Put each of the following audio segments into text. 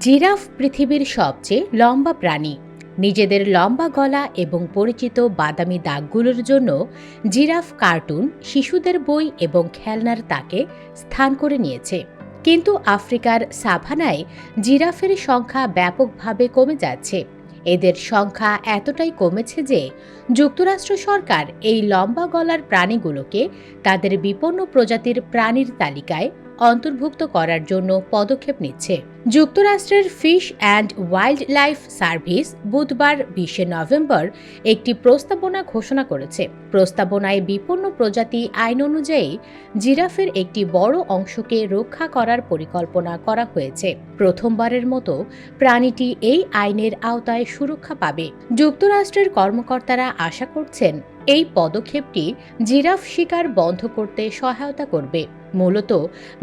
Giraffe পৃথিবীর সবচেয়ে লম্বা প্রাণী। নিজেদের লম্বা গলা এবং পরিচিত বাদামি দাগগুলোর জন্য জিরাফ কার্টুন, শিশুদের বই এবং খেলনার তাকে স্থান করে নিয়েছে। কিন্তু আফ্রিকার সাভানায় জিরাফের সংখ্যা ব্যাপকভাবে কমে যাচ্ছে। এদের সংখ্যা এতটাই কমেছে যে যুক্তরাষ্ট্র সরকার এই লম্বা গলার প্রাণীগুলোকে তাদের বিপন্ন প্রজাতির প্রাণীর তালিকায় অন্তর্ভুক্ত করার জন্য পদক্ষেপ নিচ্ছে। যুক্তরাষ্ট্রের fish and wild life service বুধবার 20 নভেম্বর একটি প্রস্তাবনা ঘোষণা করেছে। প্রস্তাবনায় বিপন্ন প্রজাতি আইন অনুযায়ী জিরাফের একটি বড় অংশকে রক্ষা করার পরিকল্পনা করা হয়েছে। প্রথমবারের মতো প্রাণীটি এই আইনের আওতায় সুরক্ষা পাবে। যুক্তরাষ্ট্রের কর্মকর্তারা আশা করছেন এই পদক্ষেপটি জিরাফ শিকার বন্ধ করতে সহায়তা করবে। মূলত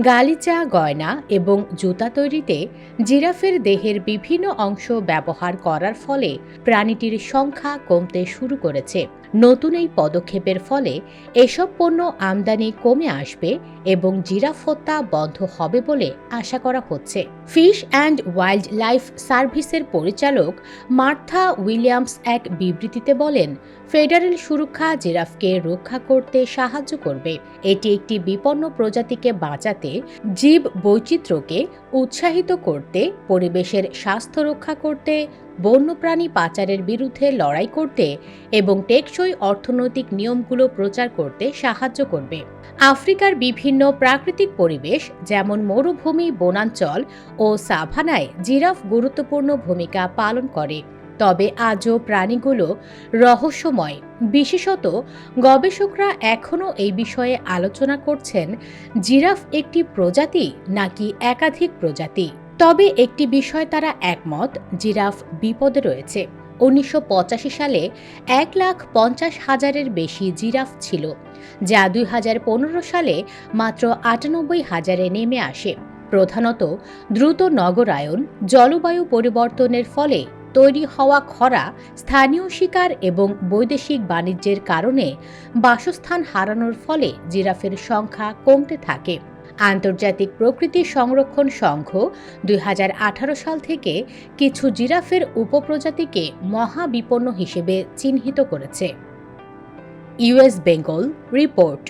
গালিচা, গয়না এবং জুতা তৈরিতে জিরাফের দেহের বিভিন্ন অংশ ব্যবহার করার ফলে প্রাণীটির সংখ্যা কমতে শুরু করেছে। নতুন এই পদক্ষেপের ফলে এসব পণ্য আমদানি কমে আসবে এবং জিরাফ হত্যা বন্ধ হবে বলে আশা করা হচ্ছে। ফিশ অ্যান্ড ওয়াইল্ড লাইফ সার্ভিসের পরিচালক মার্থা উইলিয়ামস এক বিবৃতিতে বলেন, ফেডারেল সুরক্ষা জিরাফকে রক্ষা করতে সাহায্য করবে। এটি একটি বিপন্ন প্রজাতিকে বাঁচাতে, জীব বৈচিত্র্যকে উৎসাহিত করতে, পরিবেশের স্বাস্থ্য রক্ষা করতে, বন্যপ্রাণী পাচারের বিরুদ্ধে লড়াই করতে এবং টেকসই অর্থনৈতিক নিয়মগুলো প্রচার করতে সাহায্য করবে। আফ্রিকার বিভিন্ন প্রাকৃতিক পরিবেশ যেমন মরুভূমি, বনাঞ্চল ও সাভানায় জিরাফ গুরুত্বপূর্ণ ভূমিকা পালন করে। তবে আজও প্রাণীগুলো রহস্যময়। বিশেষত গবেষকরা এখনও এই বিষয়ে আলোচনা করছেন, জিরাফ একটি প্রজাতি নাকি একাধিক প্রজাতি। তবে একটি বিষয় তারা একমত, জিরাফ বিপদে রয়েছে। 1985 সালে 1,50,000-এর বেশি জিরাফ ছিল, যা 2015 সালে মাত্র 98,000-এ নেমে আসে। প্রধানত দ্রুত নগরায়ন, জলবায়ু পরিবর্তনের ফলে তৈরি হওয়া খরা, স্থানীয় শিকার এবং বৈদেশিক বাণিজ্যের কারণে বাসস্থান হারানোর ফলে জিরাফের সংখ্যা কমতে থাকে। আন্তর্জাতিক প্রকৃতি সংরক্ষণ সংঘ 2018 সাল থেকে কিছু জিরাফের উপপ্রজাতিকে মহাবিপন্ন হিসেবে চিহ্নিত করেছে। US Bengal report.